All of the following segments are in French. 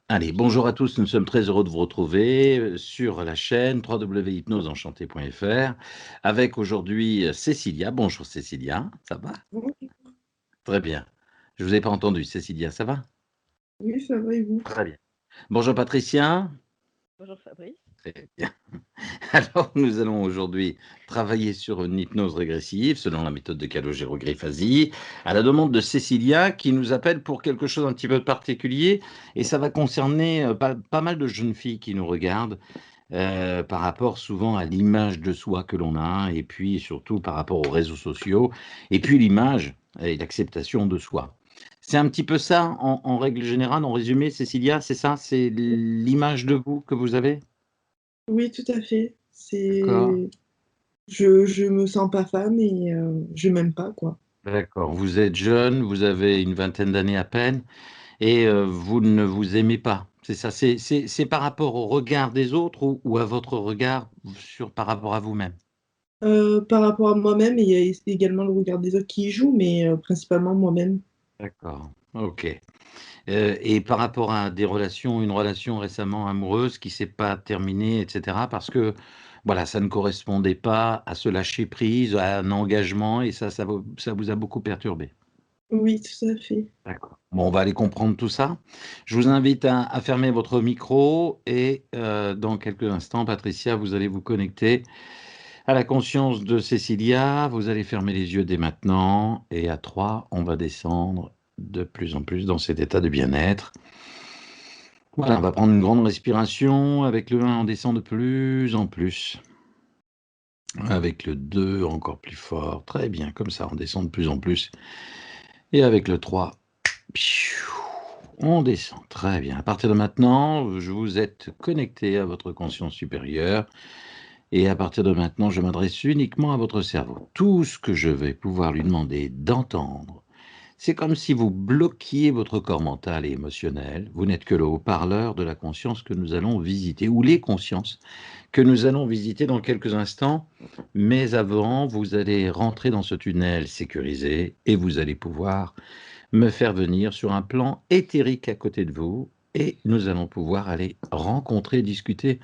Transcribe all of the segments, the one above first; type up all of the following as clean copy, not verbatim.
Allez, bonjour à tous, nous sommes très heureux de vous retrouver sur la chaîne www.hypnoseenchanté.fr avec aujourd'hui Cécilia. Bonjour Cécilia, ça va? Oui, Très bien. Je vous ai pas entendu, Cécilia, ça va? oui, ça va et vous? Très bien. Bonjour Patricia. Bonjour Fabrice. Très bien. Alors, nous allons aujourd'hui travailler sur une hypnose régressive selon la méthode de calogérographie à la demande de Cécilia qui nous appelle pour quelque chose un petit peu particulier et ça va concerner pas mal de jeunes filles qui nous regardent par rapport souvent à l'image de soi que l'on a et puis surtout par rapport aux réseaux sociaux et puis l'image et l'acceptation de soi. C'est un petit peu ça en règle générale, en résumé, Cécilia, c'est ça? C'est l'image de vous que vous avez? Oui, tout à fait. D'accord. Je me sens pas femme et je m'aime pas, quoi. D'accord. Vous êtes jeune, vous avez une vingtaine d'années à peine et vous ne vous aimez pas. C'est ça, c'est par rapport au regard des autres ou à votre regard sur par rapport à vous-même? Par rapport à moi-même, et il y a également le regard des autres qui y joue, mais principalement moi-même. D'accord, OK. Et par rapport à des relations, une relation récemment amoureuse qui s'est pas terminée et cetera parce que, voilà, ça ne correspondait pas à ce lâcher prise, à un engagement et ça vous a beaucoup perturbé? Oui, tout à fait. D'accord. Bon, on va aller comprendre tout ça. Je vous invite à fermer votre micro et dans quelques instants, Patricia, vous allez vous connecter à la conscience de Cécilia. Vous allez fermer les yeux dès maintenant et à 3, on va descendre de plus en plus dans cet état de bien-être. Voilà, on va prendre une grande respiration. Avec le 1, on descend de plus en plus. Avec le 2, encore plus fort. Très bien, comme ça, on descend de plus en plus. Et avec le 3, on descend. Très bien. À partir de maintenant, vous êtes connecté à votre conscience supérieure. Et à partir de maintenant, je m'adresse uniquement à votre cerveau. Tout ce que je vais pouvoir lui demander d'entendre, c'est comme si vous bloquiez votre corps mental et émotionnel. Vous n'êtes que le haut-parleur de la conscience que nous allons visiter, ou les consciences que nous allons visiter dans quelques instants. Mais avant, vous allez rentrer dans ce tunnel sécurisé et vous allez pouvoir me faire venir sur un plan éthérique à côté de vous. Et nous allons pouvoir aller rencontrer, discuter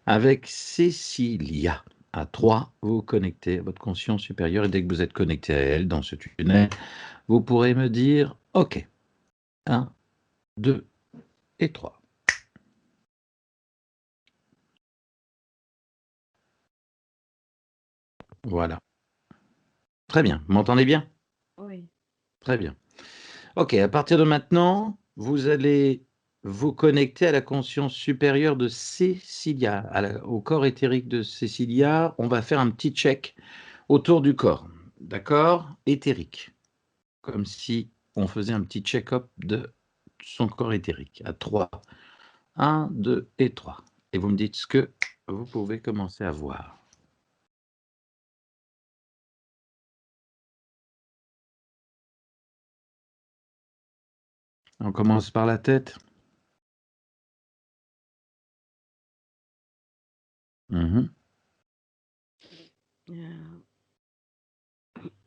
avec Cécilia. À 3, vous vous connectez à votre conscience supérieure et dès que vous êtes connecté à elle dans ce tunnel, vous pourrez me dire OK. 1, 2 et 3. Voilà. Très bien. Vous m'entendez bien? Oui. Très bien. OK, à partir de maintenant, vous allez vous connecter à la conscience supérieure de Cécilia, au corps éthérique de Cécilia. On va faire un petit check autour du corps. D'accord? Éthérique. Comme si on faisait un petit check-up de son corps éthérique. À 3. 1, 2 et 3. Et vous me dites ce que vous pouvez commencer à voir. On commence par la tête. Mmh. Il y a,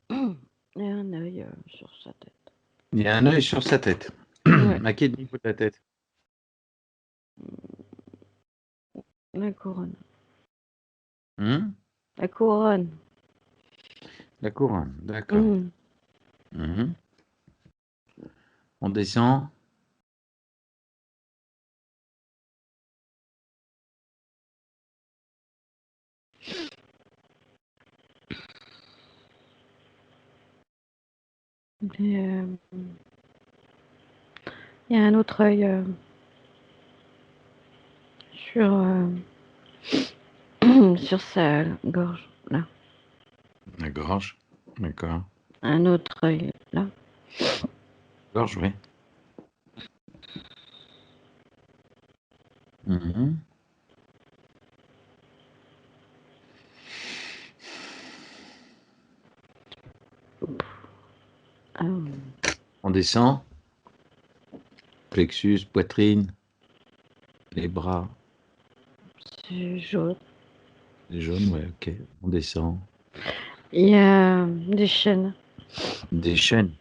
il y a un œil sur sa tête. Il y a un œil sur sa tête. Ouais. À quel niveau de la tête? La couronne. Mmh? La couronne. La couronne, d'accord. Mhm. Mmh. On descend. Et, il y a un autre œil sur, sur sa gorge, là. La gorge, d'accord. Un autre œil, là. Gorge, oui. Mmh. On descend. Plexus, poitrine, les bras, C'est jaune. les jaunes, ouais, OK. On descend. Il y a des chaînes. Des chaînes.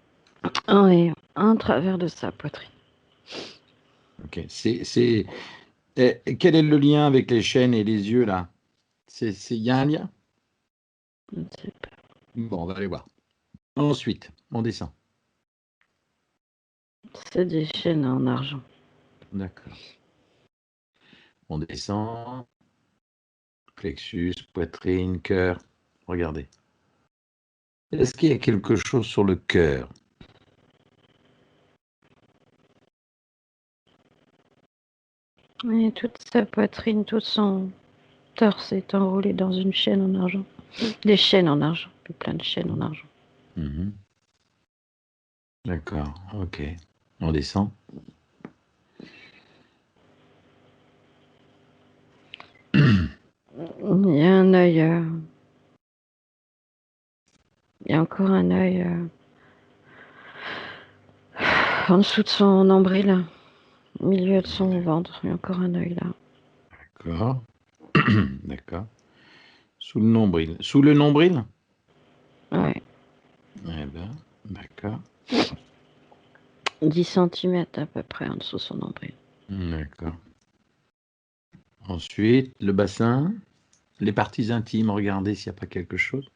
Oui, à travers de sa poitrine. Ok. Quel est le lien avec les chaînes et les yeux, là? Il y a un lien? Je ne sais pas. Bon, on va aller voir. Ensuite, on descend. C'est des chaînes en argent. D'accord. On descend. Plexus, poitrine, cœur. Regardez. Est-ce qu'il y a quelque chose sur le cœur? Et toute sa poitrine, tout son torse est enroulé dans une chaîne en argent. Des chaînes en argent. Plein de chaînes en argent. Mhm. D'accord, ok. On descend. Il y a un œil. Il y a encore un œil en dessous de son nombril, au milieu de son ventre. Il y a encore un œil là. D'accord. D'accord. Sous le nombril. Sous le nombril? Ouais. Eh ben, d'accord. 10 centimètres à peu près en dessous de son nombril. D'accord. Ensuite, le bassin. Les parties intimes, regardez s'il n'y a pas quelque chose.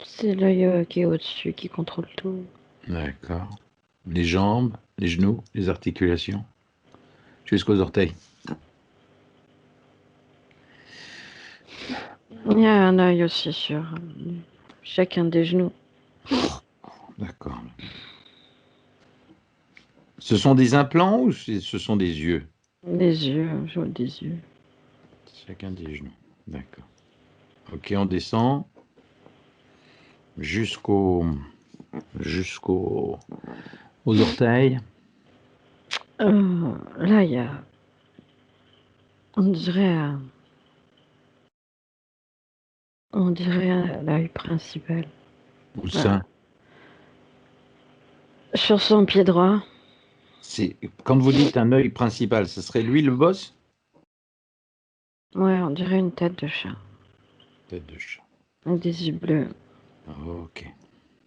C'est l'œil qui est au-dessus, qui contrôle tout. D'accord. Les jambes, les genoux, les articulations, jusqu'aux orteils. Il y a un œil aussi sur chacun des genoux. D'accord. Ce sont des implants ou ce sont des yeux? Des yeux, je vois des yeux. Chacun des genoux. D'accord. Ok, on descend jusqu'aux aux orteils. Là, il y a, on dirait l'œil principal. Où ça? Sur son pied droit. Quand vous dites un œil principal, ce serait lui le boss? Ouais, on dirait une tête de chat. Tête de chat. Avec des yeux bleus. Ok,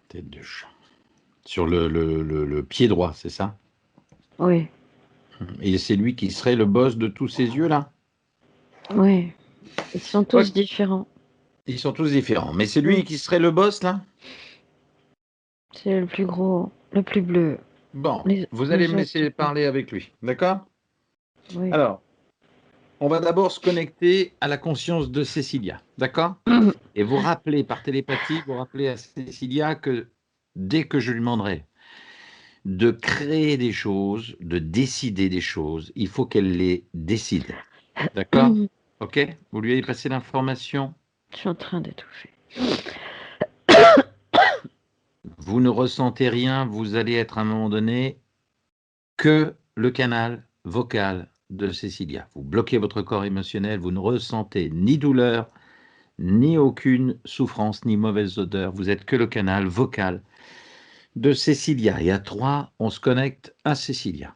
tête de chat. Sur le pied droit, c'est ça? Oui, Et c'est lui qui serait le boss de tous ces yeux-là? oui. Ils sont Ok. tous différents. Ils sont tous différents. Mais c'est Mm. lui qui serait le boss, là? C'est le plus gros, le plus bleu. Bon, vous allez Les me autres, laisser parler avec lui, d'accord? oui. Alors, on va d'abord se connecter à la conscience de Cécilia, d'accord? Et vous rappelez par télépathie, vous rappelez à Cécilia que dès que je lui demanderai de créer des choses, de décider des choses, il faut qu'elle les décide, d'accord? Ok? Vous lui avez passé l'information? Je suis en train d'étouffer. Vous ne ressentez rien, vous allez être à un moment donné que le canal vocal de Cécilia. Vous bloquez votre corps émotionnel, vous ne ressentez ni douleur, ni aucune souffrance, ni mauvaise odeur. Vous êtes que le canal vocal de Cécilia. Et à 3, on se connecte à Cécilia.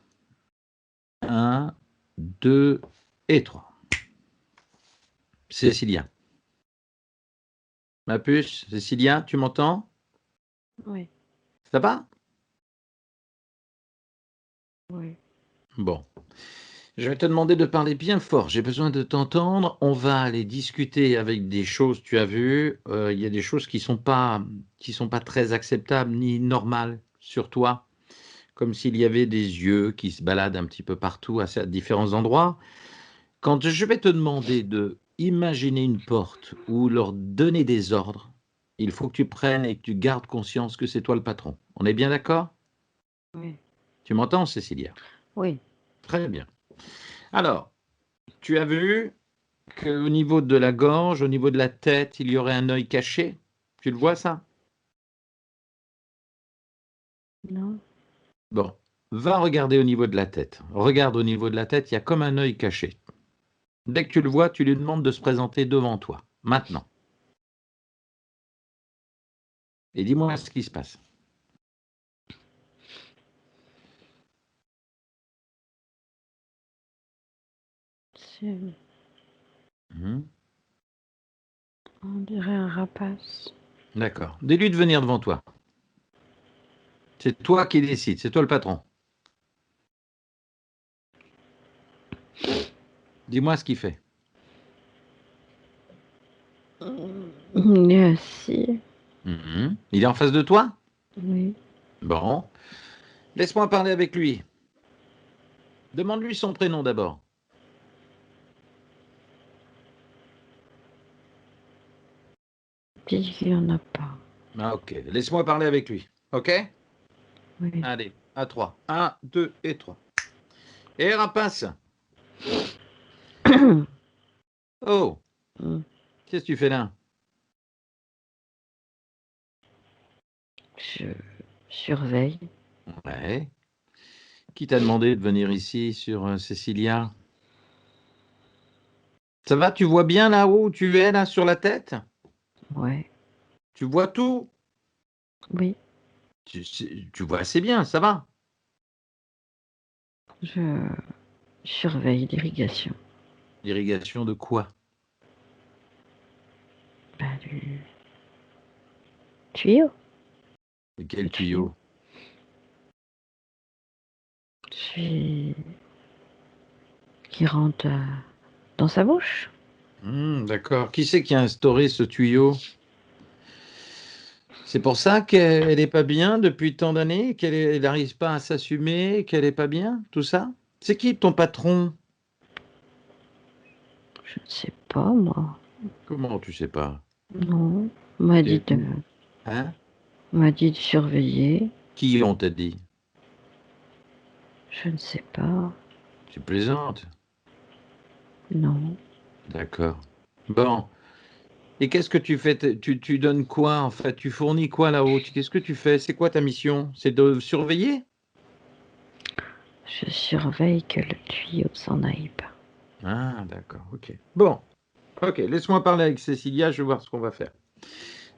1, 2 et 3. Cécilia. Ma puce, Cécilia, tu m'entends? Oui, Ça va? oui. Bon. Je vais te demander de parler bien fort. J'ai besoin de t'entendre. On va aller discuter avec des choses, tu as vu. Il y a des choses qui sont pas très acceptables ni normales sur toi. Comme s'il y avait des yeux qui se baladent un petit peu partout à différents endroits. Quand je vais te demander de imaginer une porte ou leur donner des ordres, il faut que tu prennes et que tu gardes conscience que c'est toi le patron. On est bien d'accord? Oui. Tu m'entends, Cécilia? Oui. Très bien. Alors, tu as vu qu'au niveau de la gorge, au niveau de la tête, il y aurait un œil caché? Tu le vois ça? Non. Bon, va regarder au niveau de la tête. Regarde au niveau de la tête, il y a comme un œil caché. Dès que tu le vois, tu lui demandes de se présenter devant toi, maintenant. Et dis-moi ce qui se passe. C'est, Mhm. on dirait un rapace. D'accord. Dis-lui de venir devant toi. C'est toi qui décides, c'est toi le patron. Dis-moi ce qu'il fait. Il est assis. Il est en face de toi? Oui. Bon. Laisse-moi parler avec lui. Demande-lui son prénom d'abord. Dit qu'il n'y en a pas. Ah, ok. Laisse-moi parler avec lui. Ok? Oui. Allez, à 3. 1, 2 et 3. Et rapace. Oh, Mm. qu'est-ce que tu fais là? Je surveille. Ouais. Qui t'a demandé de venir ici sur Cécilia? Ça va, tu vois bien là-haut où tu es, là, sur la tête? Ouais. Tu vois tout? Oui. Tu vois assez bien, ça va? Je surveille l'irrigation. L'irrigation de quoi? Du tuyau. De quel Le tuyau? Celui qui rentre dans sa bouche. D'accord. Qui c'est qui a instauré ce tuyau? C'est pour ça qu'elle n'est pas bien depuis tant d'années, qu'elle n'arrive pas à s'assumer, qu'elle n'est pas bien, tout ça? C'est qui ton patron? Je ne sais pas, moi. Comment tu sais pas? Non. On m'a dit C'est- de, Hein? on m'a dit de surveiller. Qui on t'a dit? Je ne sais pas. Tu plaisantes? Non. D'accord. Bon. Et qu'est-ce que tu fais? Tu donnes quoi en fait? Tu fournis quoi là-haut? Qu'est-ce que tu fais? C'est quoi ta mission? C'est de surveiller? Je surveille que le tuyau s'en aille pas. Ah, d'accord, ok. Bon, ok, laisse-moi parler avec Cécilia, je vais voir ce qu'on va faire.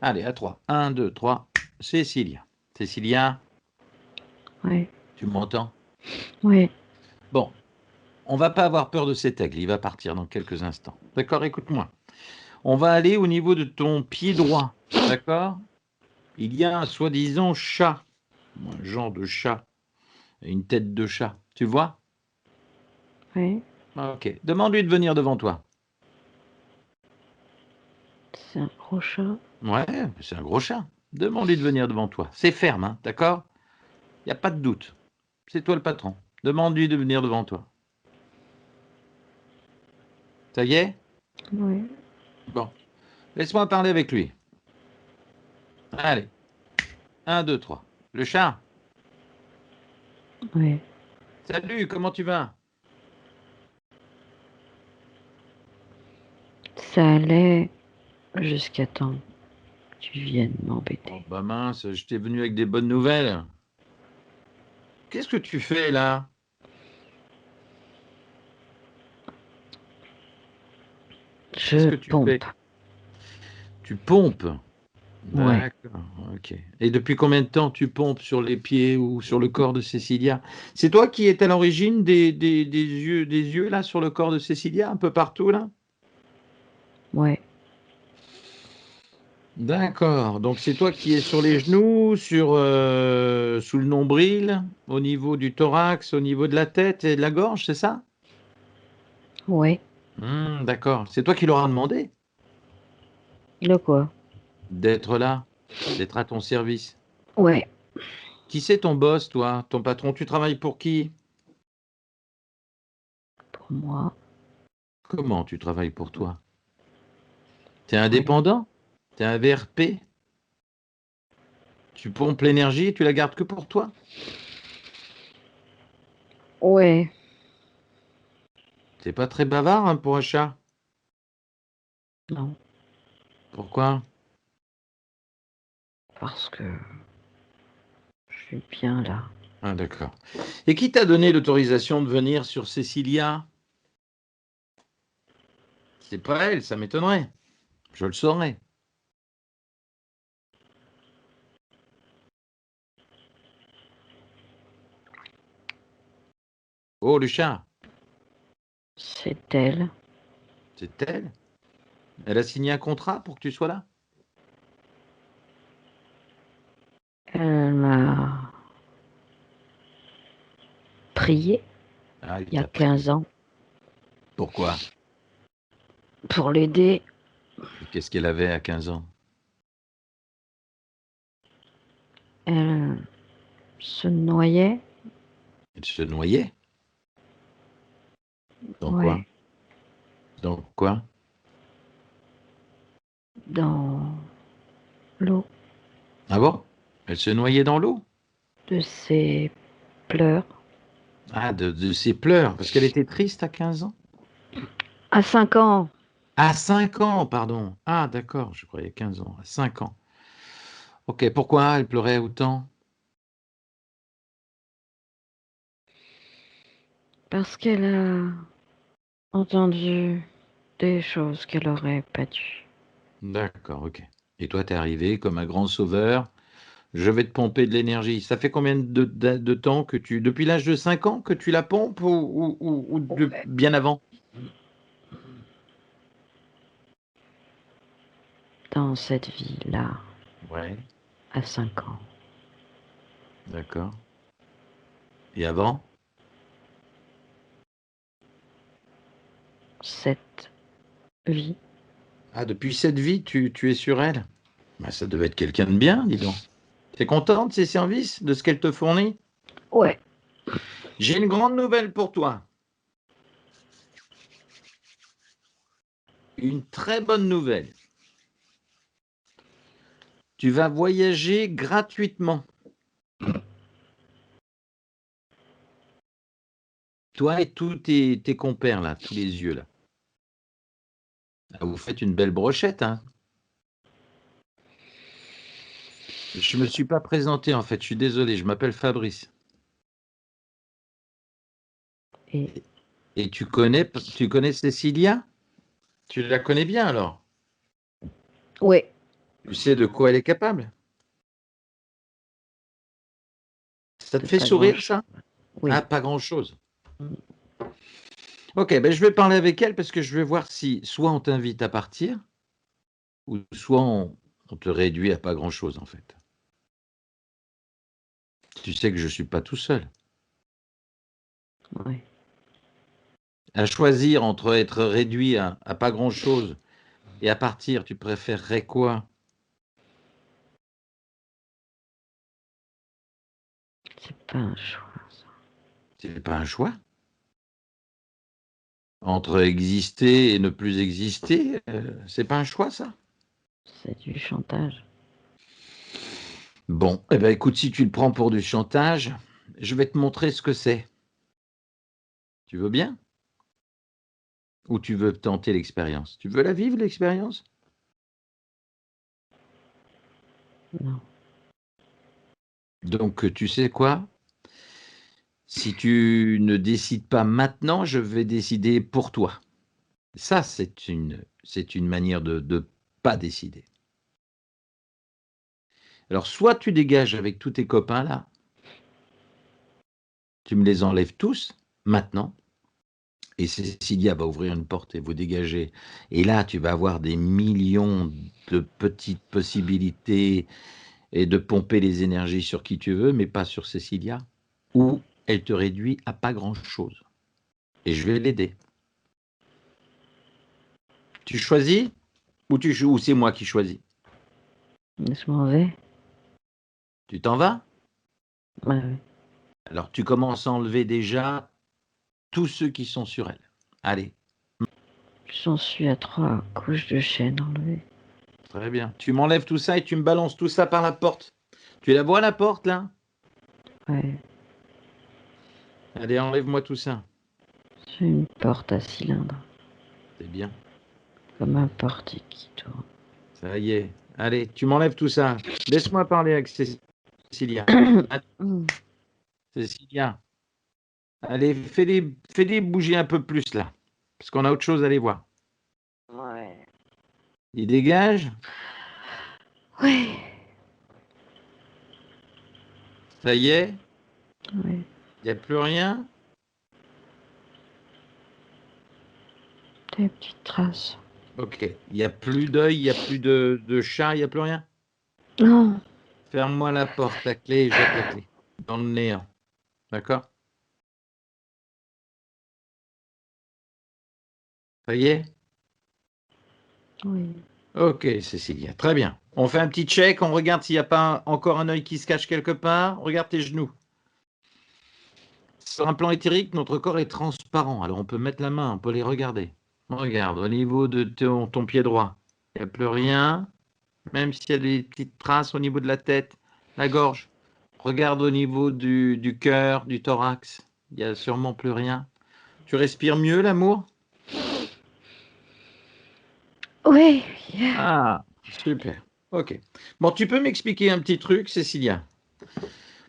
Allez, à 3. 1, 2, 3. Cécilia. Cécilia, Oui. tu m'entends? Oui. Bon, on va pas avoir peur de cet aigle, il va partir dans quelques instants. D'accord, écoute-moi. On va aller au niveau de ton pied droit, d'accord? Il y a un soi-disant chat, un genre de chat, une tête de chat, tu vois? Oui. Ok, demande-lui de venir devant toi. C'est un gros chat. Ouais, c'est un gros chat. Demande-lui de venir devant toi. C'est ferme, hein, d'accord? Il n'y a pas de doute. C'est toi le patron. Demande-lui de venir devant toi. Ça y est? Oui. Bon. Laisse-moi parler avec lui. Allez. 1, 2, 3. Le chat. Oui. Salut, comment tu vas? Ça allait jusqu'à temps que tu viennes Oh, m'embêter. bah mince, je t'ai venu avec des bonnes nouvelles. Qu'est-ce que tu fais là? Qu'est-ce Je que tu fais? pompe. Tu pompes. Ouais. D'accord, ok. Et depuis combien de temps tu pompes sur les pieds ou sur le corps de Cécilia? C'est toi qui es à l'origine des yeux là sur le corps de Cécilia, un peu partout là? Ouais. D'accord. Donc c'est toi qui es sur les genoux, sous le nombril, au niveau du thorax, au niveau de la tête et de la gorge, c'est ça? Ouais. D'accord. C'est toi qui leur as demandé De quoi? d'être là, d'être à ton service. Ouais. Qui c'est ton boss, toi, ton patron? Tu travailles pour qui? Pour moi. Comment tu travailles pour toi? T'es Ouais. indépendant? T'es un VRP? Tu pompes l'énergie et tu la gardes que pour toi? Ouais. C'est pas très bavard, hein, pour un chat. Non. Pourquoi? Parce que je suis bien là. Ah, d'accord. Et qui t'a donné l'autorisation de venir sur Cécilia? C'est pas elle, ça m'étonnerait. Je le saurais. Oh, le chat, C'est elle. c'est elle? Elle a signé un contrat pour que tu sois là? Elle m'a prié Ah, il il y a t'a prié. 15 ans. Pourquoi? pour l'aider. Et qu'est-ce qu'elle avait à 15 ans? Elle se noyait. Elle se noyait? Dans quoi? Ouais, Dans quoi? dans l'eau Ah bon? Elle se noyait dans l'eau? de ses pleurs. Ah, de ses pleurs, parce qu'elle était triste à 15 ans? À 5 ans, À 5 ans, pardon. Ah, d'accord, je croyais 15 ans. À 5 ans. Ok, pourquoi elle pleurait autant? parce qu'elle a entendu des choses qu'elle aurait pas dû. D'accord, ok. Et toi, t'es arrivé comme un grand sauveur. Je vais te pomper de l'énergie. Ça fait combien de temps que tu... Depuis l'âge de 5 ans que tu la pompes ou bien avant? Dans cette vie-là, Ouais, à 5 ans, d'accord. Et avant? cette vie, Ah, depuis cette vie, tu es sur elle? Bah, ça devait être quelqu'un de bien, dis donc. T'es content de ses services, de ce qu'elle te fournit? ouais, J'ai une grande nouvelle pour toi. Une très bonne nouvelle. Tu vas voyager gratuitement. Toi et tous tes compères, là, tous les yeux, là. Ah, vous faites une belle brochette, hein? Je me suis pas présenté, en fait. Je suis désolé. Je m'appelle Fabrice. et Et tu connais Cécilia? Tu la connais bien, alors? ouais, Tu sais de quoi elle est capable? Ça te de fait pas grand sourire, chose. ça? Ah, Oui, pas grand-chose. Ok, ben je vais parler avec elle parce que je vais voir si soit on t'invite à partir, ou soit on te réduit à pas grand-chose, en fait. Tu sais que je suis pas tout seul. ouais. À choisir entre être réduit à pas grand-chose et à partir, tu préférerais quoi? C'est pas un choix, ça. C'est pas un choix. Entre exister et ne plus exister, c'est pas un choix, ça? C'est du chantage. Bon, eh ben écoute, si tu le prends pour du chantage, je vais te montrer ce que c'est. Tu veux bien? Ou tu veux tenter l'expérience? Tu veux la vivre, l'expérience? Non, Donc, tu sais quoi? Si tu ne décides pas maintenant, je vais décider pour toi. Ça, c'est une manière de pas décider. Alors, soit tu dégages avec tous tes copains là, tu me les enlèves tous maintenant, et Cécilia va ouvrir une porte et vous dégagez. Et là, tu vas avoir des millions de petites possibilités et de pomper les énergies sur qui tu veux, mais pas sur Cécilia, ou elle te réduit à pas grand-chose. Et je vais l'aider. Tu choisis ou c'est moi qui choisis? je m'en vais. Tu t'en vas? Ouais, ouais. Alors tu commences à enlever déjà tous ceux qui sont sur elle. Allez, J'en suis à 3 couches de chaîne enlevées. très bien. Tu m'enlèves tout ça et tu me balances tout ça par la porte. Tu la vois la porte là? Ouais, Allez, enlève-moi tout ça. c'est une porte à cylindre, C'est bien. comme un portique qui tourne. Ça y est. Allez, tu m'enlèves tout ça. Laisse-moi parler avec Cécilia. Ah, Cécilia. Allez, fais-les bouger un peu plus là. Parce qu'on a autre chose à les voir. Ouais. Ils dégagent. Ouais. Ça y est. Ouais. Il n'y a plus rien. Des petites traces. Ok. Il n'y a plus d'œil, il n'y a plus de chat, il n'y a plus rien. Non. Ferme-moi la porte, la clé, jette la clé. Dans le néant. D'accord? Ça y est? Oui. Ok, Cécilia, très bien. On fait un petit check, on regarde s'il n'y a pas encore un œil qui se cache quelque part. Regarde tes genoux. Sur un plan éthérique, notre corps est transparent. Alors on peut mettre la main, on peut les regarder. Regarde, au niveau de ton pied droit, il n'y a plus rien, même s'il y a des petites traces au niveau de la tête, la gorge. Regarde au niveau du cœur, du thorax, il n'y a sûrement plus rien. Tu respires mieux, l'amour? Oui. Ah, super. Ok. Bon, tu peux m'expliquer un petit truc, Cécilia?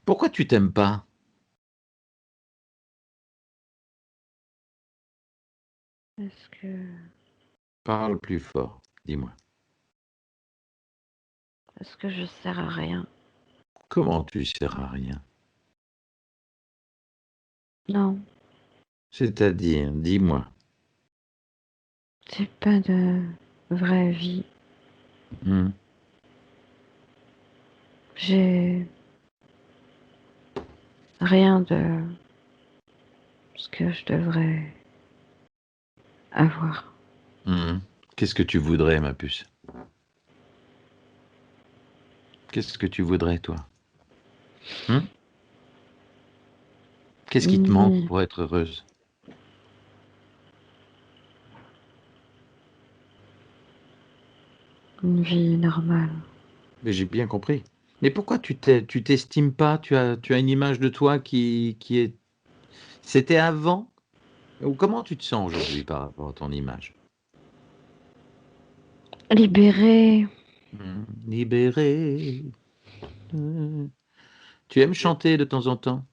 Pourquoi tu t'aimes pas? Est-ce que, Parle plus fort, dis-moi. est-ce que je sers à rien? Comment tu sers à rien? Non, C'est-à-dire, dis-moi. c'est pas de vraie vie. Hmm. J'ai rien de ce que je devrais avoir. Hmm. Qu'est-ce que tu voudrais, ma puce? Qu'est-ce que tu voudrais, toi? Hmm. Qu'est-ce qui te Une manque vie, pour être heureuse? une vie normale. Mais j'ai bien compris. Mais pourquoi tu t'estimes pas? Tu as une image de toi qui est... C'était avant? Ou comment tu te sens aujourd'hui par rapport à ton image? Libérée Libéré. Tu aimes chanter de temps en temps?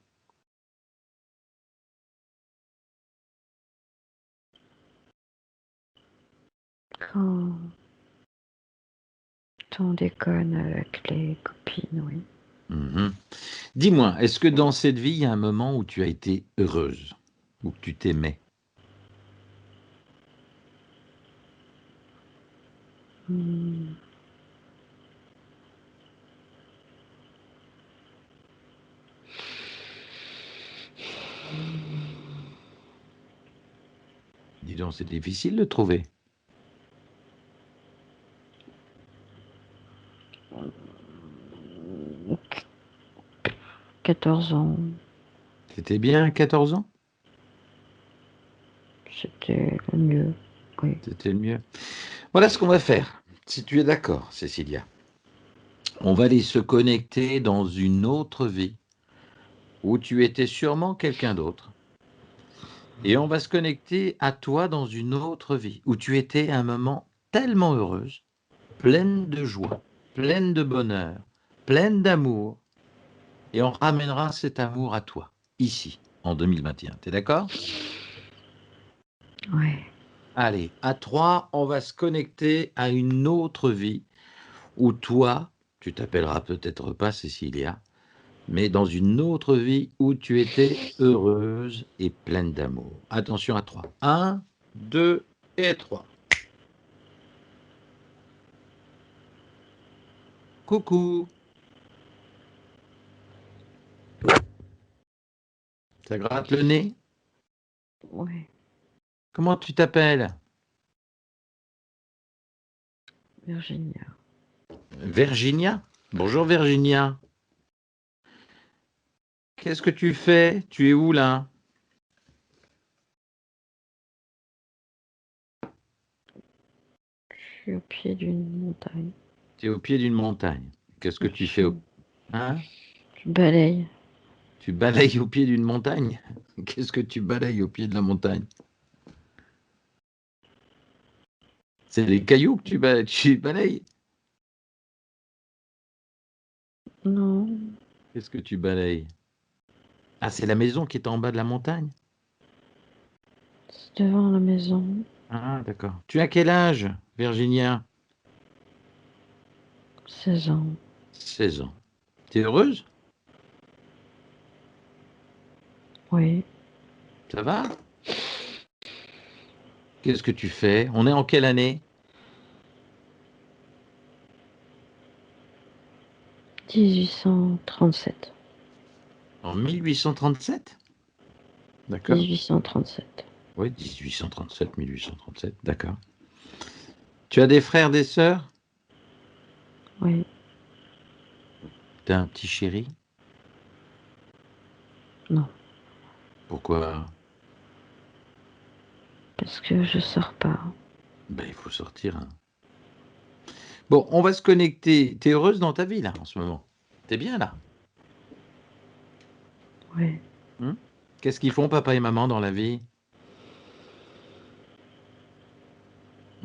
quand on déconne avec les copines, oui. Mhm. Dis-moi, est-ce que dans cette vie, il y a un moment où tu as été heureuse, où tu t'aimais? Hmm, Dis donc, c'est difficile de trouver. 14 ans, C'était bien à 14 ans? c'était le mieux, oui. C'était le mieux. Voilà ce qu'on va faire, si tu es d'accord, Cécilia. On va aller se connecter dans une autre vie où tu étais sûrement quelqu'un d'autre. Et on va se connecter à toi dans une autre vie où tu étais à un moment tellement heureuse, pleine de joie, pleine de bonheur, pleine d'amour. Et on ramènera cet amour à toi, ici, en 2021. T'es d'accord? Ouais. Allez, à 3, on va se connecter à une autre vie où toi, tu t'appelleras peut-être pas Cécilia, mais dans une autre vie où tu étais heureuse et pleine d'amour. Attention à 3. 1, 2 et 3. Coucou. Ça gratte le nez? Ouais, Comment tu t'appelles? Virginia. Virginia? Bonjour Virginia. Qu'est-ce que tu fais? Tu es où là? Je suis au pied d'une montagne. Tu es au pied d'une montagne. Qu'est-ce que tu fais Je, Hein? je balaye. Tu balayes au pied d'une montagne? Qu'est-ce que tu balayes au pied de la montagne? C'est les cailloux que tu balayes? Non, Qu'est-ce que tu balayes? Ah, c'est la maison qui est en bas de la montagne? c'est devant la maison. Ah, d'accord. Tu as quel âge, Virginia? 16 ans. 16 ans. T'es heureuse? Oui. Ça va? Qu'est-ce que tu fais? On est en quelle année? 1837. En 1837? D'accord. 1837. Oui, 1837, 1837, d'accord. Tu as des frères, des sœurs? Oui, Tu as un petit chéri? non, Pourquoi? parce que je sors pas. Ben, il faut sortir, hein. Bon, on va se connecter. Tu es heureuse dans ta vie, là, en ce moment? Tu es bien, là? Oui, Qu'est-ce qu'ils font, papa et maman, dans la vie?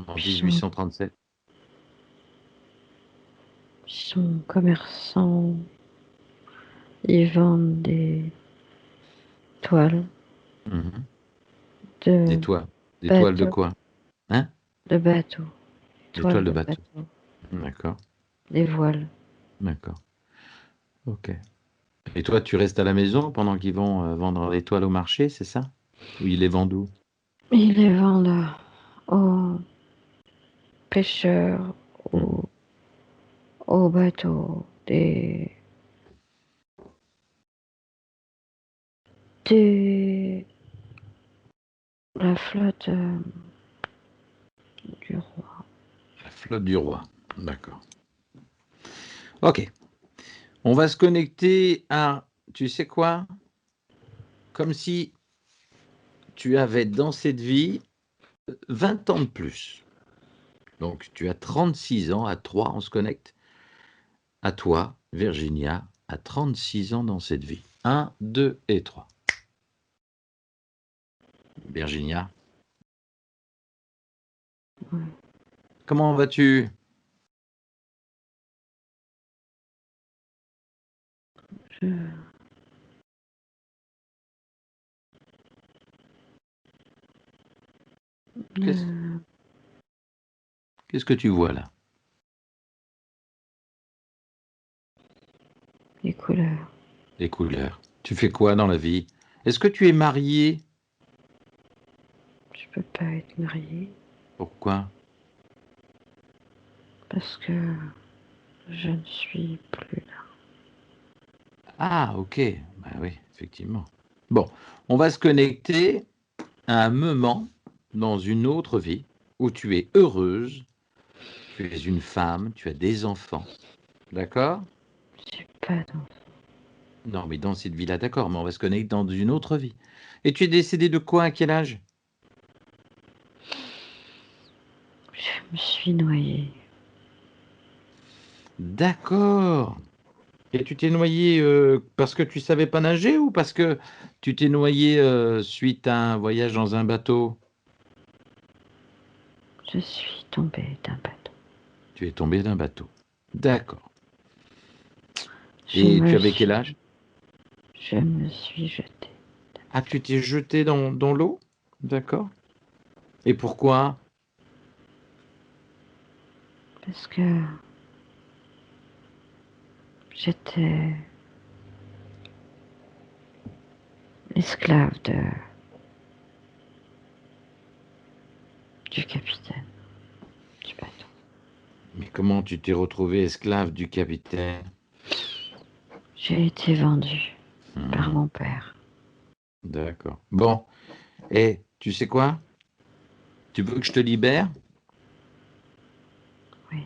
En ils sont, 1837. ils sont commerçants, ils vendent des toiles Mhm. Des de toits. Des toiles de bateaux, quoi? Hein? de bateaux, Des toiles toiles de de bateau. bateaux, D'accord, des voiles. d'accord. Ok. Et toi, tu restes à la maison pendant qu'ils vont vendre les toiles au marché, c'est ça? Ou ils les vendent où? Ils les vendent aux pêcheurs, Mhm. aux bateaux, des, la flotte du roi. La flotte du roi. D'accord. Ok. On va se connecter à, tu sais quoi? Comme si tu avais dans cette vie 20 ans de plus. Donc tu as 36 ans, à 3, on se connecte. À toi, Virginia, à 36 ans dans cette vie. 1, 2 et 3. Virginia, comment vas-tu? Je, Qu'est-ce euh, qu'est-ce que tu vois là? les couleurs. Les couleurs. Tu fais quoi dans la vie? Est-ce que tu es marié? Je peux pas être mariée Pourquoi? parce que je ne suis plus là. Ah, ok. Bah oui, effectivement. Bon, on va se connecter à un moment dans une autre vie où tu es heureuse, tu es une femme, tu as des enfants. D'accord? J'ai pas d'enfant. Non, mais dans cette vie-là, d'accord, mais on va se connecter dans une autre vie. Et tu es décédé de quoi? À quel âge? Je me suis noyée. D'accord. Et tu t'es noyé parce que tu savais pas nager ou parce que tu t'es noyé suite à un voyage dans un bateau? Je suis tombée d'un bateau. Tu es tombé d'un bateau. D'accord. Je Et tu me avais quel suis, âge? je me suis jetée Ah, tu t'es jeté dans l'eau? D'accord. Et pourquoi? parce que j'étais esclave du capitaine du bateau. Mais comment tu t'es retrouvé esclave du capitaine? J'ai été vendue par Hmm, mon père. d'accord. Bon, et tu sais quoi? Tu veux que je te libère? Oui,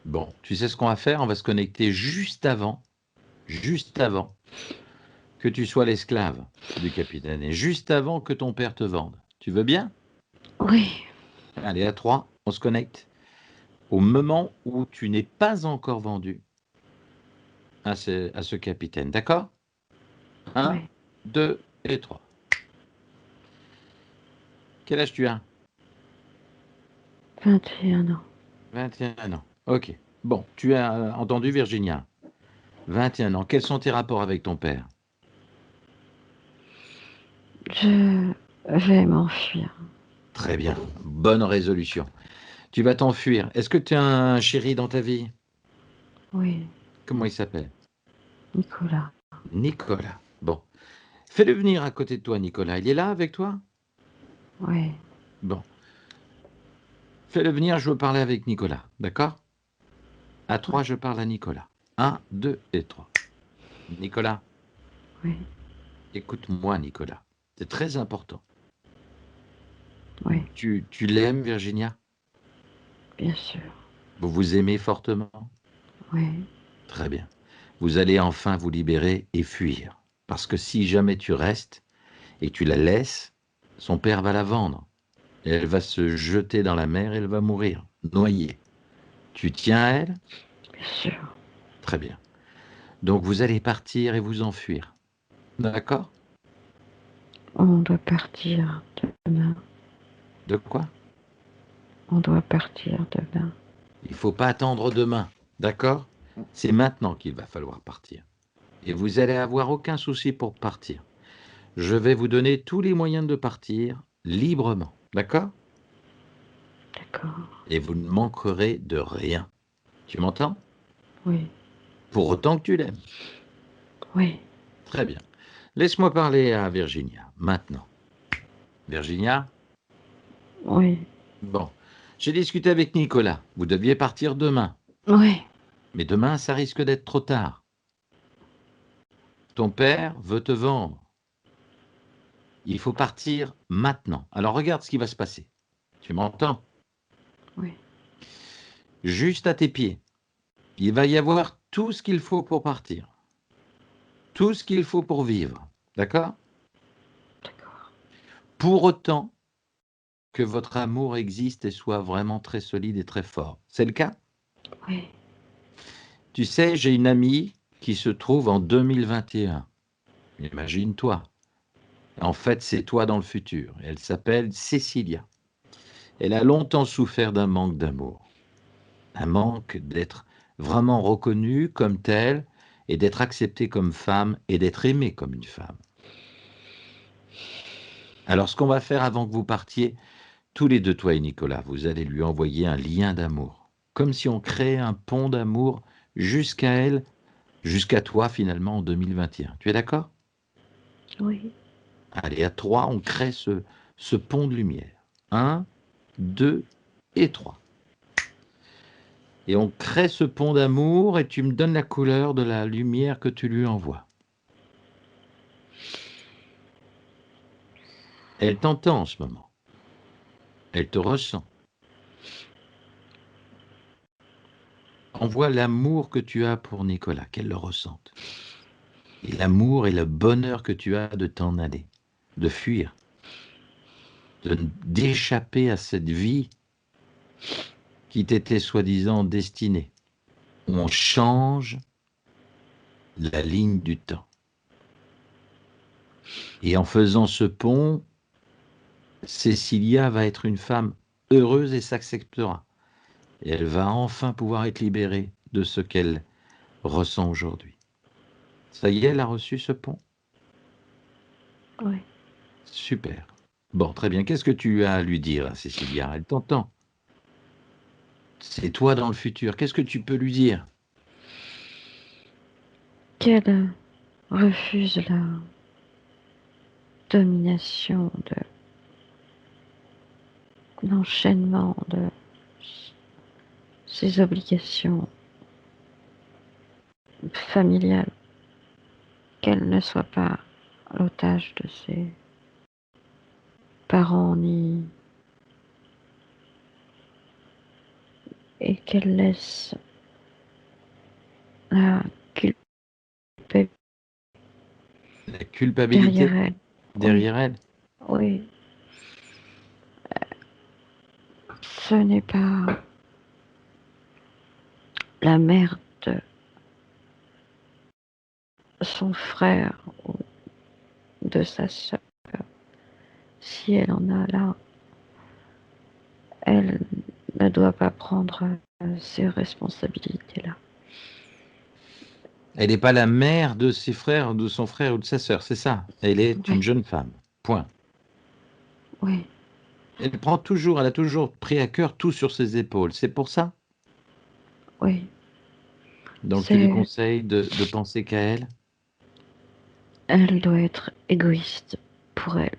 Bon, tu sais ce qu'on va faire? On va se connecter juste avant que tu sois l'esclave du capitaine et juste avant que ton père te vende. Tu veux bien? oui, Allez, à 3, on se connecte au moment où tu n'es pas encore vendu à ce capitaine. D'accord? Un, oui. 2 et 3. Quel âge tu as? 21 ans. 21 ans. Ok. Bon, tu as entendu Virginia. 21 ans. Quels sont tes rapports avec ton père? Je vais m'enfuir. Très bien. Bonne résolution. Tu vas t'enfuir. Est-ce que tu as un chéri dans ta vie? Oui, Comment il s'appelle? Nicolas. Nicolas. Bon. Fais-le venir à côté de toi, Nicolas. Il est là avec toi? Oui, Bon. Fais-le venir, je veux parler avec Nicolas. D'accord? À oui, 3, je parle à Nicolas. Un, 2 et 3. Nicolas, oui. écoute-moi, Nicolas. C'est très important. Oui, Tu l'aimes, Virginia? bien sûr. Vous vous aimez fortement? Oui, Très bien. Vous allez enfin vous libérer et fuir. Parce que si jamais tu restes et que tu la laisses, son père va la vendre. Et elle va se jeter dans la mer et elle va mourir, noyée. Tu tiens à elle? bien sûr. Très bien. Donc vous allez partir et vous enfuir. D'accord? On doit partir demain. De quoi? On doit partir demain. Il ne faut pas attendre demain. D'accord? C'est maintenant qu'il va falloir partir. Et vous allez avoir aucun souci pour partir. Je vais vous donner tous les moyens de partir librement. D'accord? D'accord. Et vous ne manquerez de rien. Tu m'entends? Oui, Pour autant que tu l'aimes. oui, Très bien. Laisse-moi parler à Virginia, maintenant. Virginia? oui, Bon. J'ai discuté avec Nicolas. Vous deviez partir demain. oui. Mais demain, ça risque d'être trop tard. Ton père veut te vendre. Il faut partir maintenant. Alors regarde ce qui va se passer. Tu m'entends? Oui, Juste à tes pieds. Il va y avoir tout ce qu'il faut pour partir. Tout ce qu'il faut pour vivre. D'accord? d'accord. Pour autant que votre amour existe et soit vraiment très solide et très fort. C'est le cas? Oui, Tu sais, j'ai une amie qui se trouve en 2021. Imagine-toi. En fait, c'est toi dans le futur. Elle s'appelle Cécilia. Elle a longtemps souffert d'un manque d'amour. Un manque d'être vraiment reconnue comme telle et d'être acceptée comme femme et d'être aimée comme une femme. Alors, ce qu'on va faire avant que vous partiez, tous les deux, toi et Nicolas, vous allez lui envoyer un lien d'amour. Comme si on créait un pont d'amour jusqu'à elle, jusqu'à toi finalement en 2021. Tu es d'accord? oui. Allez, à trois, on crée ce pont de lumière. Un, deux et trois. Et on crée ce pont d'amour et tu me donnes la couleur de la lumière que tu lui envoies. Elle t'entend en ce moment. Elle te ressent. Envoie l'amour que tu as pour Nicolas, qu'elle le ressente. Et l'amour et le bonheur que tu as de t'en aller, de fuir, d'échapper à cette vie qui t'était soi-disant destinée. On change la ligne du temps. Et en faisant ce pont, Cécilia va être une femme heureuse et s'acceptera. Et elle va enfin pouvoir être libérée de ce qu'elle ressent aujourd'hui. Ça y est, elle a reçu ce pont? Oui. Super. Bon, très bien. Qu'est-ce que tu as à lui dire à Cécilia? Elle t'entend. C'est toi dans le futur. Qu'est-ce que tu peux lui dire? Qu'elle refuse la domination de l'enchaînement de ses obligations familiales, qu'elle ne soit pas l'otage de ses parents ni et qu'elle laisse la culpabilité La culpabilité derrière elle. Oui, derrière elle? oui, ce n'est pas la mère de son frère ou de sa sœur. Si elle en a là, elle ne doit pas prendre ces responsabilités-là. Elle n'est pas la mère de ses frères, de son frère ou de sa sœur, c'est ça. Elle est une Oui, jeune femme. Point. oui, Elle a toujours pris à cœur tout sur ses épaules. C'est pour ça? oui. Donc tu lui C'est, conseilles de penser qu'à elle, elle doit être égoïste pour elle.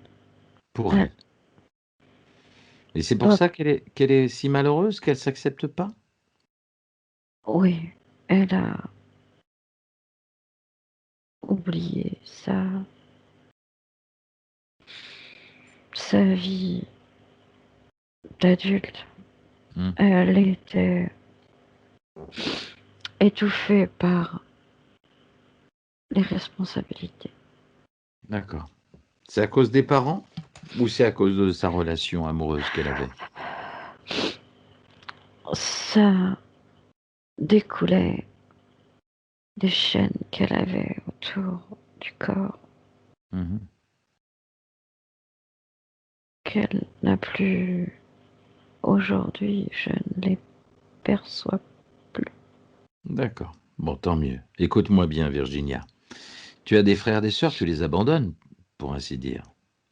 pour Elle elle. Et c'est pour doit, ça qu'elle est si malheureuse, qu'elle s'accepte pas? oui, elle a oublié sa vie d'adulte. Hmm. Elle était étouffée par les responsabilités. D'accord. C'est à cause des parents ou c'est à cause de sa relation amoureuse qu'elle avait? Ça découlait des chaînes qu'elle avait autour du corps Mhm. qu'elle n'a plus aujourd'hui. Je ne les perçois plus. D'accord. Bon, tant mieux. Écoute-moi bien, Virginia. Tu as des frères et des sœurs, tu les abandonnes, pour ainsi dire,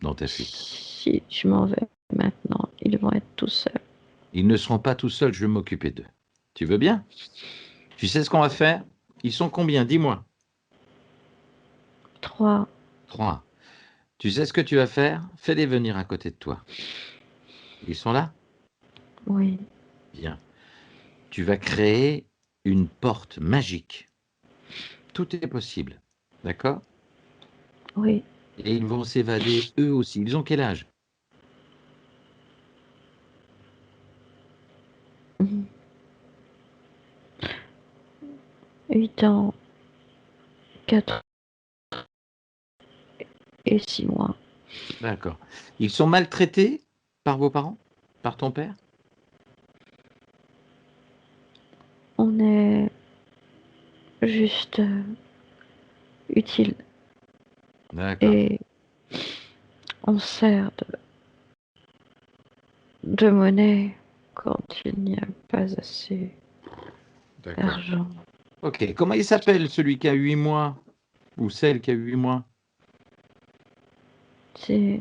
dans ta fuite. Si je m'en vais maintenant, ils vont être tout seuls. Ils ne seront pas tout seuls, je vais m'occuper d'eux. Tu veux bien? Tu sais ce qu'on va faire? Ils sont combien? Dis-moi. 3, 3. Tu sais ce que tu vas faire? Fais-les venir à côté de toi. Ils sont là? oui, Bien. Tu vas créer une porte magique. Tout est possible. D'accord? oui, Et ils vont s'évader eux aussi. Ils ont quel âge? 8 ans, 4 et 6 mois. D'accord. Ils sont maltraités par vos parents? Par ton père? On est juste utile D'accord. et on sert de monnaie quand il n'y a pas assez D'accord. d'argent. Ok. Comment il s'appelle celui qui a 8 mois? Ou celle qui a 8 mois? C'est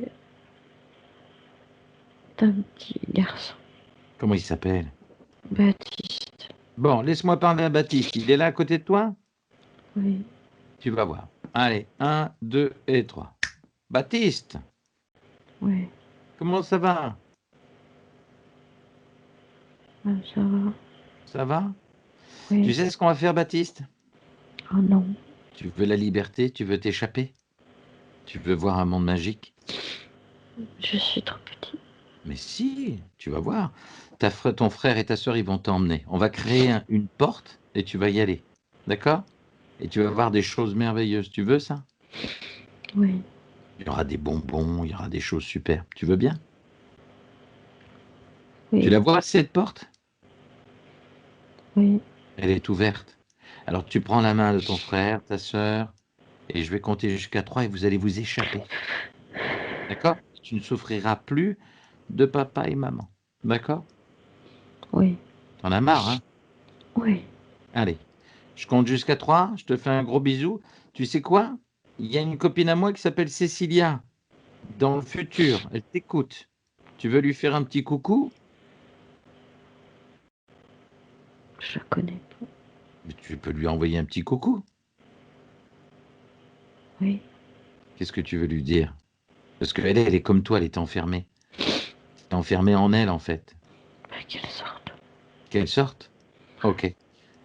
un petit garçon, Comment il s'appelle? Baptiste. Bon, laisse-moi parler à Baptiste. Il est là à côté de toi? Oui, Tu vas voir. Allez, 1, 2 et 3. Baptiste, oui, comment ça va? ça va. Ça va? Tu Oui, sais ce qu'on va faire, Baptiste? oh non, Tu veux la liberté? Tu veux t'échapper? Tu veux voir un monde magique? je suis trop petit. Mais si, tu vas voir. Ton frère et ta sœur, ils vont t'emmener. On va créer une porte et tu vas y aller. D'accord? Et tu vas voir des choses merveilleuses. Tu veux ça? Oui, Il y aura des bonbons, il y aura des choses super. Tu veux bien? Tu oui, la vois, cette porte? oui, Elle est ouverte. Alors tu prends la main de ton frère, ta sœur, et je vais compter jusqu'à 3 et vous allez vous échapper. D'accord? Tu ne souffriras plus de papa et maman. D'accord? oui, T'en as marre, hein? oui. Allez, je compte jusqu'à 3, je te fais un gros bisou. Tu sais quoi? Il y a une copine à moi qui s'appelle Cécilia, dans le futur. Elle t'écoute. Tu veux lui faire un petit coucou? Je la connais pas. Mais tu peux lui envoyer un petit coucou. Oui, Qu'est-ce que tu veux lui dire? Parce qu'elle, elle est comme toi, elle est enfermée. T'es enfermée en elle, en fait. qu'elle sorte. Qu'elle sorte? Ok.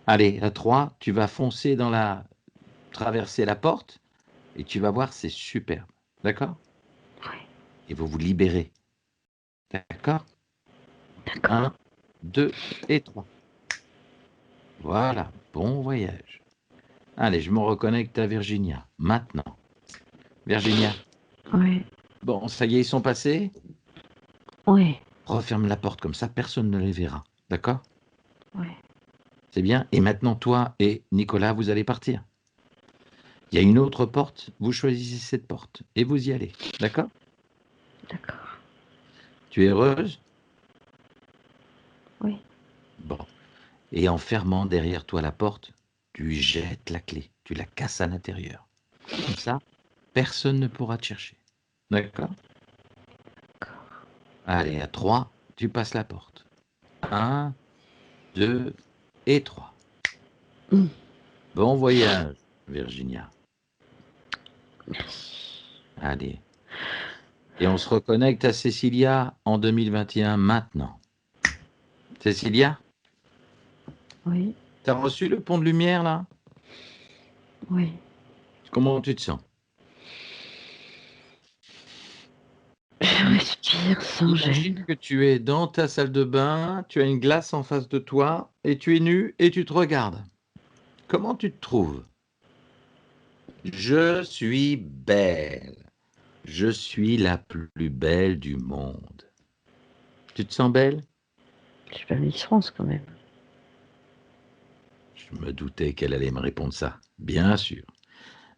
Allez, à 3, tu vas foncer traverser la porte et tu vas voir, c'est superbe. D'accord? Oui, Et vous vous libérez. D'accord? d'accord. 1, 2 et 3. Voilà, bon voyage. Allez, je me reconnecte à Virginia. Maintenant. Virginia. Oui, Bon, ça y est, ils sont passés. oui, Referme la porte comme ça, personne ne les verra. D'accord? oui, C'est bien. Et maintenant, toi et Nicolas, vous allez partir. Il y a une autre porte, vous choisissez cette porte et vous y allez. D'accord? d'accord. Tu es heureuse? Oui, Bon. Et en fermant derrière toi la porte, tu jettes la clé, tu la casses à l'intérieur. Comme ça, personne ne pourra te chercher. D'accord? Allez, à 3, tu passes la porte. 1, 2 et 3. Mm. Bon voyage, Virginia. Merci. Allez. Et on se reconnecte à Cécilia en 2021 maintenant. Cécilia, Oui, t'as reçu le pont de lumière là? oui. Comment tu te sens? Je respire sans Imagine gêne. que tu es dans ta salle de bain, tu as une glace en face de toi et tu es nu et tu te regardes. Comment tu te trouves? Je suis belle. Je suis la plus belle du monde. Tu te sens belle? Je suis pas Miss France quand même. Je me doutais qu'elle allait me répondre ça. Bien sûr,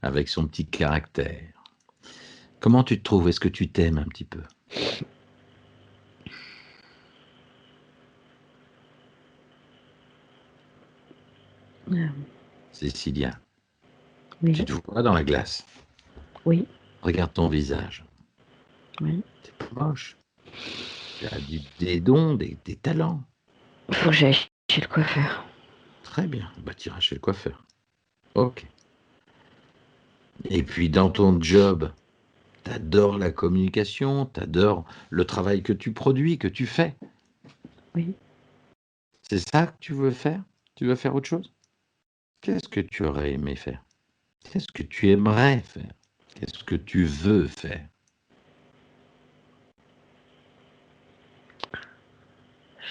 avec son petit caractère. Comment tu te trouves? Est-ce que tu t'aimes un petit peu? Euh, Cécilia, oui, tu te vois dans la glace. oui, Regarde ton visage. oui. T'es pas moche. Tu as des dons, des talents. Faut que j'aille chez le coiffeur. Très bien. Bah, tu iras chez le coiffeur. Ok. Et puis, dans ton job, t'adores la communication, t'adores le travail que tu produis, que tu fais. Oui. C'est ça que tu veux faire? Tu veux faire autre chose? Qu'est-ce que tu aurais aimé faire? Qu'est-ce que tu aimerais faire? Qu'est-ce que tu veux faire?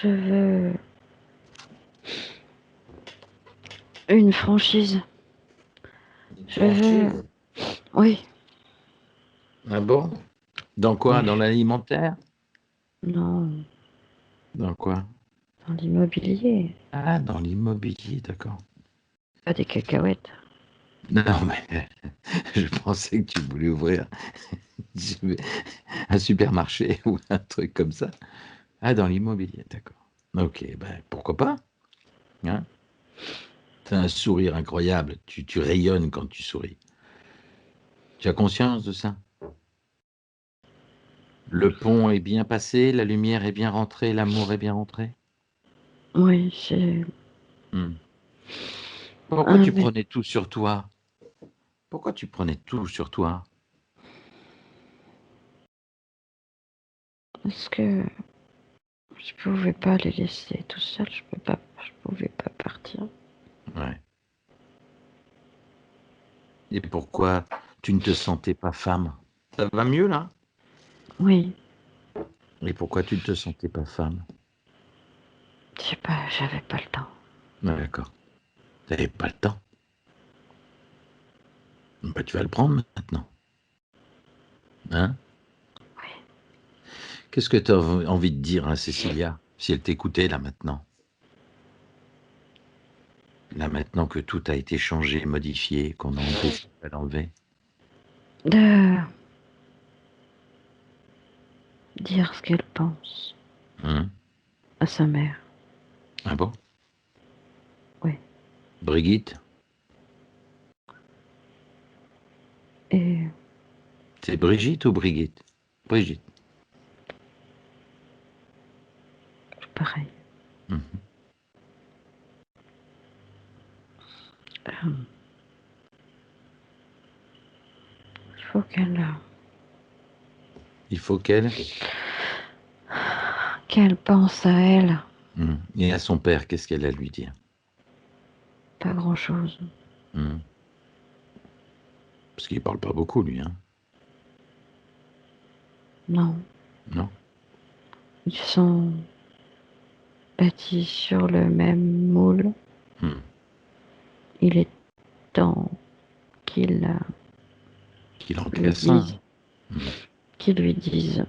Je veux une franchise. Une Je veux. franchise? Oui. Ah bon? Dans quoi? Oui. Dans l'alimentaire? Non, Dans quoi? dans l'immobilier. Ah, dans l'immobilier, d'accord. Pas des cacahuètes. Non, mais je pensais que tu voulais ouvrir un supermarché ou un truc comme ça. Ah, dans l'immobilier, d'accord. Ok, ben pourquoi pas? Hein? T'as un sourire incroyable, tu rayonnes quand tu souris. Tu as conscience de ça? Le pont est bien passé, la lumière est bien rentrée, l'amour est bien rentré? Oui, c'est Hmm. Pourquoi un tu des. prenais tout sur toi? Pourquoi tu prenais tout sur toi? Parce que je pouvais pas les laisser tout seuls. Je pouvais pas partir. Ouais. Et pourquoi tu ne te sentais pas femme? Ça va mieux là? Oui, Et pourquoi tu ne te sentais pas femme? je sais pas, j'avais pas le temps. Ah, d'accord. Tu n'avais pas le temps. Bah, tu vas le prendre maintenant. Hein? Oui. Qu'est-ce que tu as envie de dire à Cécilia si elle t'écoutait là maintenant? Là maintenant que tout a été changé, modifié, qu'on a enlevé ce qu'il fallait enlever. De dire ce qu'elle pense Hein? à sa mère. Ah bon? Oui. Brigitte? Et C'est Brigitte ou Brigitte? Brigitte. pareil. Mhm. Il faut Il faut qu'elle. qu'elle pense à elle. Et à son père, qu'est-ce qu'elle a à lui dire? Pas grand-chose. Hmm. Parce qu'il parle pas beaucoup, lui, hein? Non. Non? Ils sont bâtis sur le même moule. Hmm. Il est temps qu'il Qu'il en le casse un. dise, Hmm. qu'il lui dise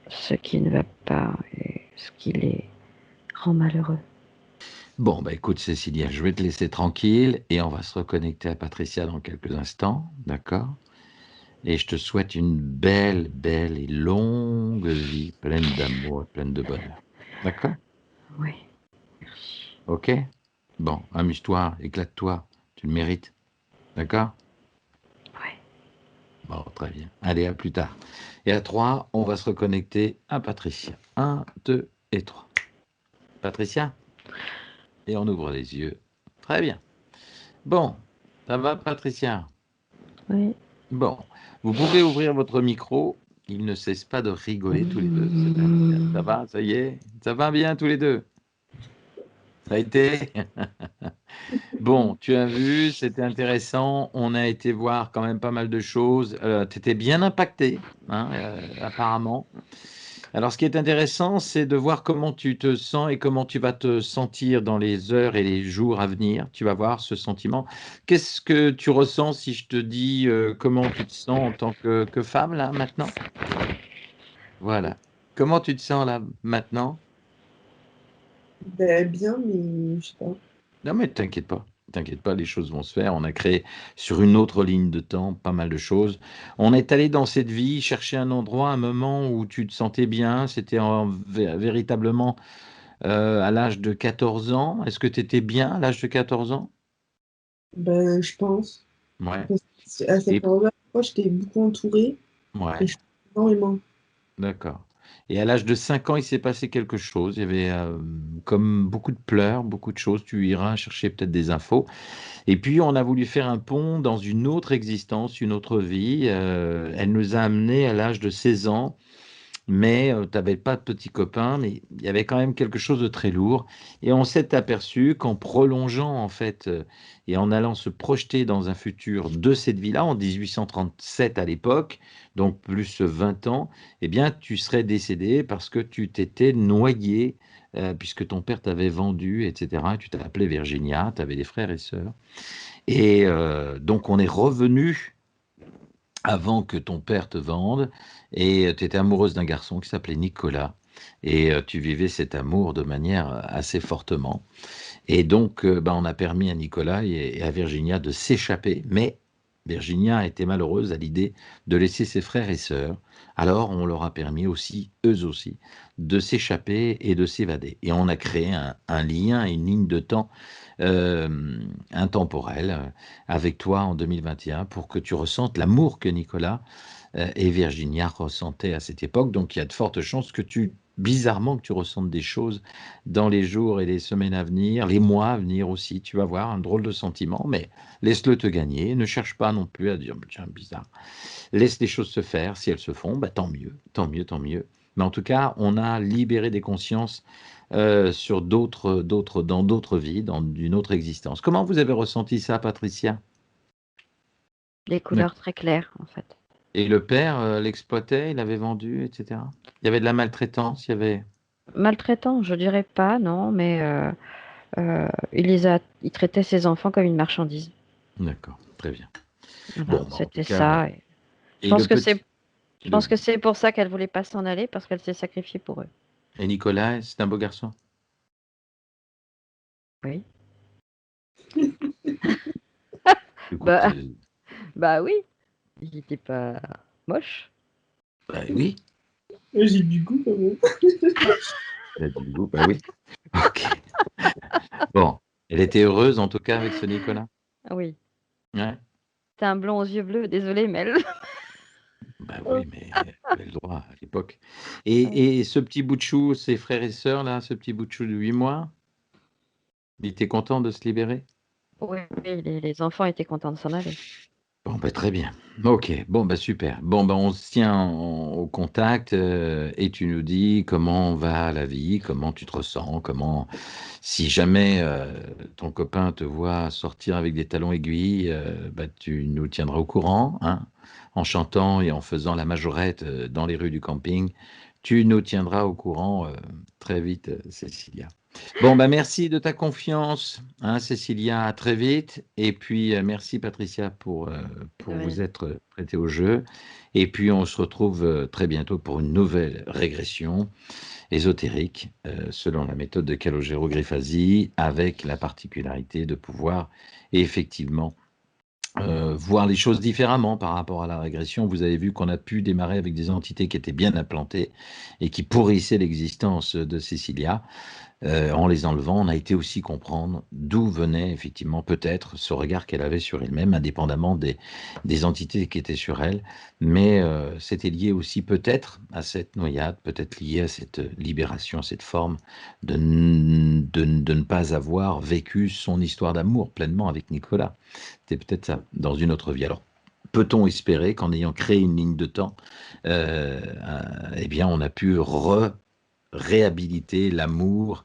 ce qui ne va pas et ce qui les rend malheureux. Bon, bah écoute, Cécilia, je vais te laisser tranquille et on va se reconnecter à Patricia dans quelques instants, d'accord? Et je te souhaite une belle, belle et longue vie, pleine d'amour et pleine de bonheur. D'accord? Oui, merci. Ok? Bon, amuse-toi, éclate-toi, tu le mérites. D'accord? Oui. Bon, très bien. Allez, à plus tard. Et à 3, on va se reconnecter à Patricia. Un, 2 et 3. Patricia? Et on ouvre les yeux. Très bien. Bon, ça va, Patricia? Oui. Bon, vous pouvez ouvrir votre micro. Ils ne cessent pas de rigoler tous les deux. C'est incroyable. Ça va, ça y est? Ça va bien tous les deux? Ça a été. Bon, tu as vu, c'était intéressant. On a été voir quand même pas mal de choses. Tu étais bien impacté, hein, apparemment. Alors, ce qui est intéressant, c'est de voir comment tu te sens et comment tu vas te sentir dans les heures et les jours à venir. Tu vas voir ce sentiment. Qu'est-ce que tu ressens si je te dis comment tu te sens en tant que femme, là, maintenant? Voilà. Comment tu te sens, là, maintenant? Ben, bien, mais je sais pas. Non, mais t'inquiète pas. T'inquiète pas, les choses vont se faire. On a créé sur une autre ligne de temps pas mal de choses. On est allé dans cette vie chercher un endroit, un moment où tu te sentais bien. C'était véritablement à l'âge de 14 ans. Est-ce que tu étais bien à l'âge de 14 ans? Ben, je pense. Ouais. Parce que à cette Et période-là, moi, j'étais beaucoup entourée et ouais, je suis énormément. d'accord. Et à l'âge de 5 ans, il s'est passé quelque chose. Il y avait comme beaucoup de pleurs, beaucoup de choses. Tu iras chercher peut-être des infos. Et puis, on a voulu faire un pont dans une autre existence, une autre vie. Elle nous a amenés à l'âge de 16 ans, mais tu n'avais pas de petit copain, mais il y avait quand même quelque chose de très lourd. Et on s'est aperçu qu'en prolongeant, en fait, et en allant se projeter dans un futur de cette vie-là, en 1837 à l'époque, donc plus 20 ans, eh bien, tu serais décédé parce que tu t'étais noyé, puisque ton père t'avait vendu, etc. Tu t'appelais Virginia, tu avais des frères et sœurs. Et donc, on est revenu avant que ton père te vende, et tu étais amoureuse d'un garçon qui s'appelait Nicolas, et tu vivais cet amour de manière assez fortement. Et donc, ben, on a permis à Nicolas et à Virginia de s'échapper, mais Virginia était malheureuse à l'idée de laisser ses frères et sœurs. Alors, on leur a permis aussi, eux aussi, de s'échapper et de s'évader. Et on a créé un lien, une ligne de temps intemporelle avec toi en 2021 pour que tu ressentes l'amour que Nicolas et Virginia ressentaient à cette époque. Donc, il y a de fortes chances que bizarrement, que tu ressentes des choses dans les jours et les semaines à venir, les mois à venir aussi. Tu vas voir un drôle de sentiment, mais laisse-le te gagner. Ne cherche pas non plus à dire, tiens, bizarre. Laisse les choses se faire. Si elles se font, bah, tant mieux, tant mieux, tant mieux. Mais en tout cas, on a libéré des consciences sur dans d'autres vies, dans une autre existence. Comment vous avez ressenti ça, Patricia? Des couleurs très claires, en fait. Et le père l'exploitait, il avait vendu, etc. Il y avait de la maltraitance, il y avait... Maltraitant, je dirais pas, non, mais il traitait ses enfants comme une marchandise. D'accord, très bien. Voilà, Bon, bah, en tout c'était cas, ça. Et je et le pense que c'est, petit... je pense que c'est pour ça qu'elle voulait pas s'en aller, parce qu'elle s'est sacrifiée pour eux. Et Nicolas, c'est un beau garçon. Oui. Écoute, Bah, bah oui. Il était pas moche. bah oui, J'ai du goût quand même. il a du goût, bah oui. Ok. Bon, elle était heureuse en tout cas avec ce Nicolas. Oui. Ouais. C'est un blond aux yeux bleus, désolé, mais Bah Oh, oui, mais elle avait le droit à l'époque. Ouais. Et ce petit bout de chou, ses frères et sœurs, là, ce petit bout de chou de 8 mois, il était content de se libérer? Oui, oui, les enfants étaient contents de s'en aller. Bon, bah, très bien. Ok, bon, bah, super. Bon, bah, on se tient au contact et tu nous dis comment va la vie, comment tu te ressens, comment, si jamais ton copain te voit sortir avec des talons aiguilles, bah, tu nous tiendras au courant, hein, en chantant et en faisant la majorette dans les rues du camping. Tu nous tiendras au courant très vite, Cécilia. Bon, bah merci de ta confiance, hein, Cécilia, à très vite. Et puis, merci Patricia pour De vous rien. être prêtée au jeu. Et puis, on se retrouve très bientôt pour une nouvelle régression ésotérique selon la méthode de Calogero-Grifasi, avec la particularité de pouvoir effectivement voir les choses différemment par rapport à la régression. Vous avez vu qu'on a pu démarrer avec des entités qui étaient bien implantées et qui pourrissaient l'existence de Cécilia. En les enlevant, on a été aussi comprendre d'où venait effectivement peut-être ce regard qu'elle avait sur elle-même, indépendamment des entités qui étaient sur elle. Mais c'était lié aussi peut-être à cette noyade, peut-être lié à cette libération, cette forme de ne pas avoir vécu son histoire d'amour pleinement avec Nicolas. C'était peut-être ça, dans une autre vie. Alors, peut-on espérer qu'en ayant créé une ligne de temps, eh bien, on a pu réhabiliter l'amour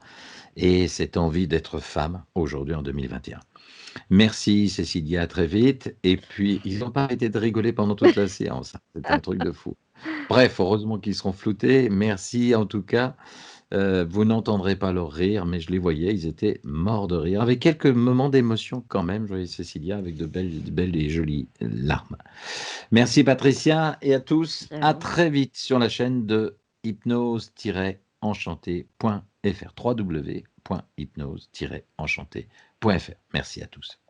et cette envie d'être femme aujourd'hui en 2021. Merci Cécilia, à très vite. Et puis, ils n'ont pas arrêté de rigoler pendant toute la séance. C'est un truc de fou. Bref, heureusement qu'ils seront floutés. Merci en tout cas. Vous n'entendrez pas leur rire, mais je les voyais, ils étaient morts de rire, avec quelques moments d'émotion quand même. Je voyais Cécilia avec de belles et jolies larmes. Merci Patricia et à tous. À très vite sur la chaîne de hypnose-enchanté.fr. www.hypnose-enchanté.fr. Merci à tous.